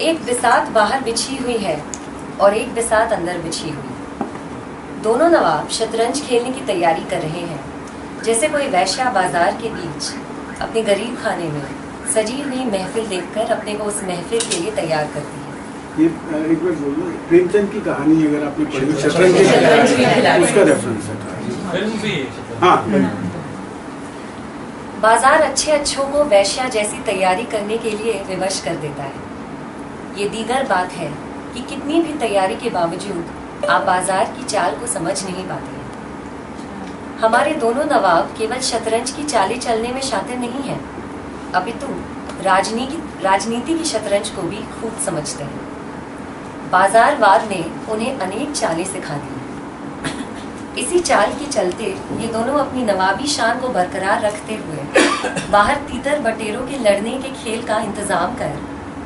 एक बिसात बाहर बिछी हुई है और एक बिसात अंदर बिछी हुई। दोनों नवाब शतरंज खेलने की तैयारी कर रहे हैं, जैसे कोई वैश्या बाजार के बीच अपने गरीब खाने में सजी हुई महफिल देखकर अपने को उस महफिल के लिए तैयार करती है। ये एक बार बोलो, प्रेमचंद की कहानी अगर आपने पढ़ी, शतरंज उसका रेफरेंस है। हाँ, बाजार अच्छे अच्छों को वैश्या जैसी तैयारी करने के लिए विवश कर देता है। ये दीगर बात है कि कितनी भी तैयारी के बावजूद आप बाजार की चाल को समझ नहीं पाते हैं। हमारे दोनों नवाब केवल शतरंज की चालें चलने में शातिर नहीं हैं, अपितु राजनीति की शतरंज को भी खूब समझते हैं। बाजारवाद ने उन्हें अनेक चालें सिखा दी। इसी चाल के चलते ये दोनों अपनी नवाबी शान को बरकरार रखते हुए बाहर तीतर बटेरों के लड़ने के खेल का इंतजाम कर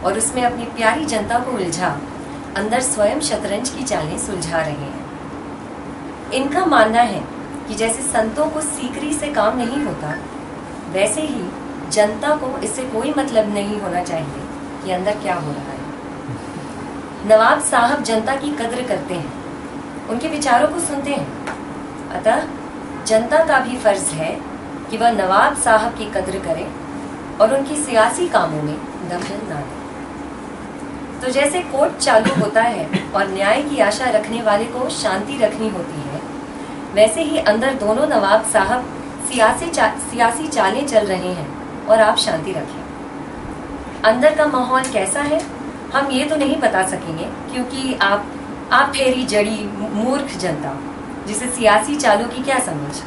और उसमें अपनी प्यारी जनता को उलझा अंदर स्वयं शतरंज की चालें सुलझा रहे हैं। इनका मानना है कि जैसे संतों को सीकरी से काम नहीं होता, वैसे ही जनता को इससे कोई मतलब नहीं होना चाहिए कि अंदर क्या हो रहा है। नवाब साहब जनता की कद्र करते हैं, उनके विचारों को सुनते हैं। अतः जनता का भी फर्ज है कि वह नवाब साहब की कद्र करे और उनकी सियासी कामों में दखल ना दे। तो जैसे कोर्ट चालू होता है और न्याय की आशा रखने वाले को शांति रखनी होती है, वैसे ही अंदर दोनों नवाब साहब सियासी चालें चल रहे हैं और आप शांति रखें। अंदर का माहौल कैसा है हम ये तो नहीं बता सकेंगे, क्योंकि आप फेरी जड़ी मूर्ख जनता जिसे सियासी चालों की क्या समझ,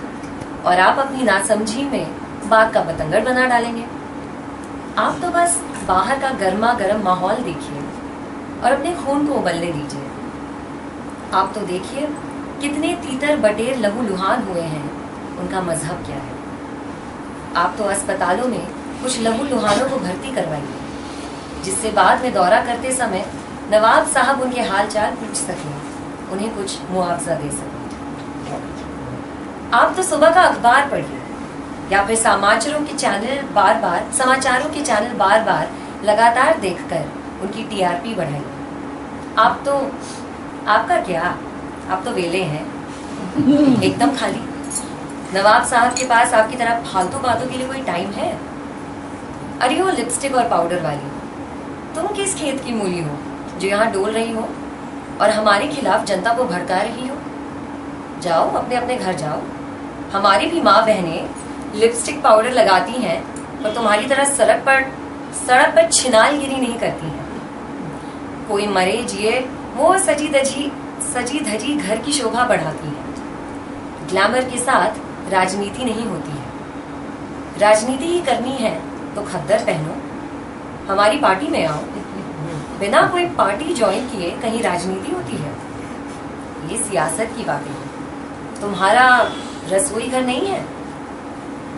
और आप अपनी नासमझी में बात का बतंगड़ बना डालेंगे। आप तो बस बाहर का गर्मा गर्म माहौल देखिए और अपने खून को उबलने दीजिए। आप तो देखिए कितने तीतर बटेर लहू लुहान हुए हैं, उनका मजहब क्या है। आप तो अस्पतालों में कुछ लहू लुहानों को भर्ती करवाइए, जिससे बाद में दौरा करते समय नवाब साहब उनके हाल चाल पूछ सकें, उन्हें कुछ मुआवजा दे सकें। आप तो सुबह का अखबार पढ़िए या फिर समाचारों के चैनल बार बार लगातार देखकर उनकी टीआरपी बढ़ाइए। आपका क्या, आप तो वेले हैं एकदम खाली। नवाब साहब के पास आपकी तरह फालतू बातों के लिए कोई टाइम है? अरे वो लिपस्टिक और पाउडर वाली, तुम किस खेत की मूली हो जो यहाँ डोल रही हो और हमारे खिलाफ जनता को भड़का रही हो? जाओ अपने अपने घर जाओ। हमारी भी माँ बहनें लिपस्टिक पाउडर लगाती हैं, पर तुम्हारी तरह सड़क पर छिनालगिरी नहीं करती हैं। कोई मरे जिए वो सजी धजी घर की शोभा बढ़ाती है। ग्लैमर के साथ राजनीति नहीं होती है। राजनीति ही करनी है तो खद्दर पहनो, हमारी पार्टी में आओ। बिना कोई पार्टी ज्वाइन किए कहीं राजनीति होती है? ये सियासत की बातें हैं। तुम्हारा रसोई घर नहीं है?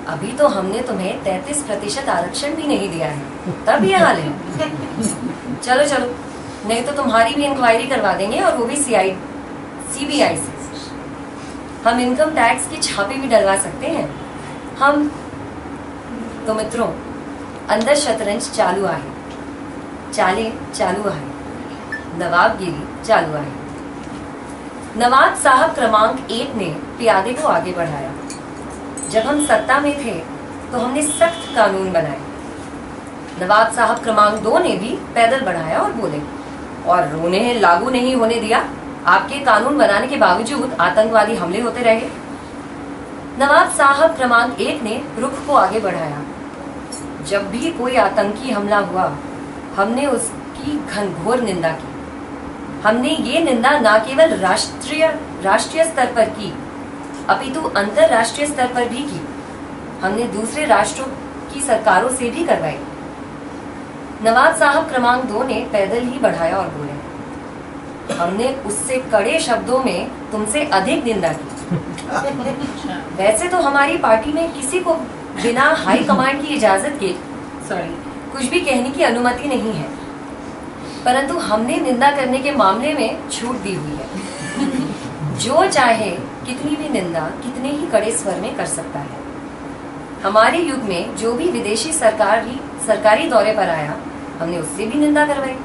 अभी तो हमने तुम्हें 33% आरक्षण भी नहीं दिया है, तब ये हाल है। चलो नहीं तो तुम्हारी भी इंक्वायरी करवा देंगे, और वो भी CBI से। हम इनकम टैक्स की छापे भी डलवा सकते हैं। हम तो मित्रों, अंदर शतरंज चालू आहे, चालें चालू आहे, नवाबगिरी चालू आहे। नवाब साहब क्रमांक 1 ने प्यादे को आगे बढ़ाया। जब हम सत्ता में थे तो हमने सख्त कानून बनाए। नवाब साहब क्रमांक 2 ने भी पैदल बढ़ाया और बोले, और उन्हें लागू नहीं होने दिया। आपके कानून बनाने के बावजूद आतंकवादी हमले होते रहे। नवाब साहब क्रमांक 1 ने रुख को आगे बढ़ाया। जब भी कोई आतंकी हमला हुआ, हमने उसकी घनघोर निंदा की। हमने ये निंदा न केवल राष्ट्रीय स्तर पर की, अपितु अंतरराष्ट्रीय स्तर पर भी की। हमने दूसरे राष्ट्रों की सरकारों से भी करवाई। नवाब साहब क्रमांक 2 ने पैदल ही बढ़ाया और बोले, हमने उससे कड़े शब्दों में तुमसे अधिक निंदा की। वैसे तो हमारी पार्टी में किसी को बिना हाई कमांड की इजाजत के कुछ भी कहने की अनुमति नहीं है, परंतु हमने निंदा करने के मामले में छूट दी हुई है। जो चाहे कितनी भी निंदा कितने ही कड़े स्वर में कर सकता है। हमारे युग में जो भी विदेशी सरकारी दौरे पर आया, हमने उससे भी निंदा करवाई।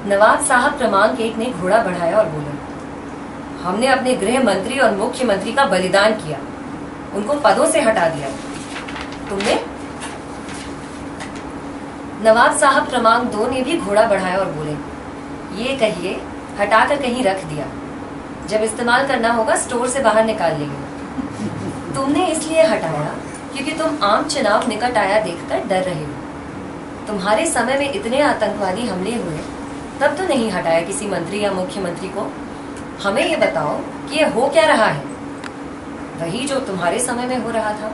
नवाब साहब क्रमांक 1 ने घोड़ा बढ़ाया और बोले, हमने अपने गृह मंत्री और मुख्यमंत्री का बलिदान किया, उनको पदों से हटा दिया। तुमने? नवाब साहब क्रमांक 2 ने भी घोड़ा बढ़ाया और बोले, ये कहिए हटाकर कहीं रख दिया, जब इस्तेमाल करना होगा स्टोर से बाहर निकाल लेंगे। तुमने इसलिए हटाया क्योंकि तुम आम चुनाव निकट आया देखकर डर रहे हो। तुम्हारे समय में इतने आतंकवादी हमले हुए, तब तो नहीं हटाया किसी मंत्री या मुख्यमंत्री को। हमें ये बताओ कि ये हो क्या रहा है? वही जो तुम्हारे समय में हो रहा था।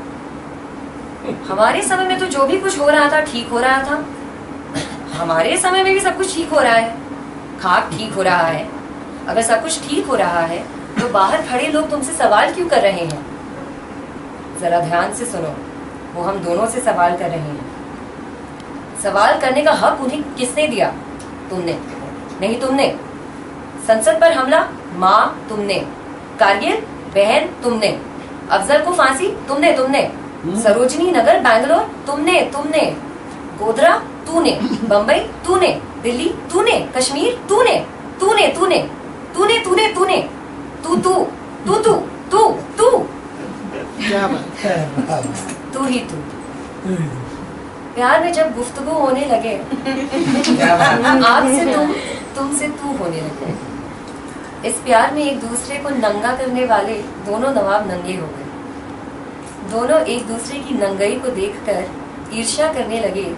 हमारे समय में तो जो भी कुछ हो रहा था ठीक हो रहा था। हमारे समय में भी सब कुछ ठीक हो रहा है, खाक ठीक हो रहा है। अगर सब कुछ ठीक हो रहा है तो बाहर खड़े लोग तुमसे सवाल क्यों कर रहे हैं? जरा ध्यान से सुनो, वो हम दोनों से सवाल कर रहे हैं। सवाल करने का हक उन्हें किसने दिया? तुमने। नहीं तुमने। संसद पर हमला, माँ तुमने। कारगिल, बहन तुमने। अफजल को फांसी, तुमने। सरोजनी नगर बैंगलोर, तुमने। गोधरा तूने, बंबई तूने, दिल्ली तूने, कश्मीर तूने। तू क्या बात है? तू ही तू। प्यार में जब गुफ्तगू होने लगे, आपसे तुमसे तू होने लगे। इस प्यार में एक दूसरे को नंगा करने वाले दोनों नवाब नंगे हो गए। दोनों एक दूसरे की नंगाई को देखकर ईर्ष्या करने लगे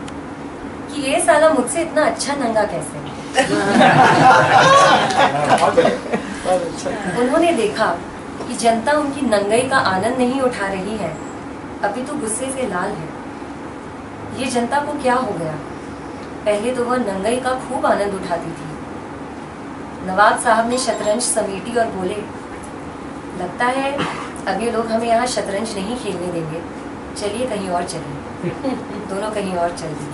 कि ये साला मुझसे इतना अच्छा नंगा कैसे। उन्होंने देखा कि जनता उनकी नंगाई का आनंद नहीं उठा रही है, अपितु गुस्से से लाल है। ये जनता को क्या हो गया? पहले तो वह नंगाई का खूब आनंद उठाती थी। नवाब साहब ने शतरंज समेटी और बोले, लगता है अब ये लोग हमें यहाँ शतरंज नहीं खेलने देंगे, चलिए कहीं और चलिए। दोनों कहीं और चल दिए।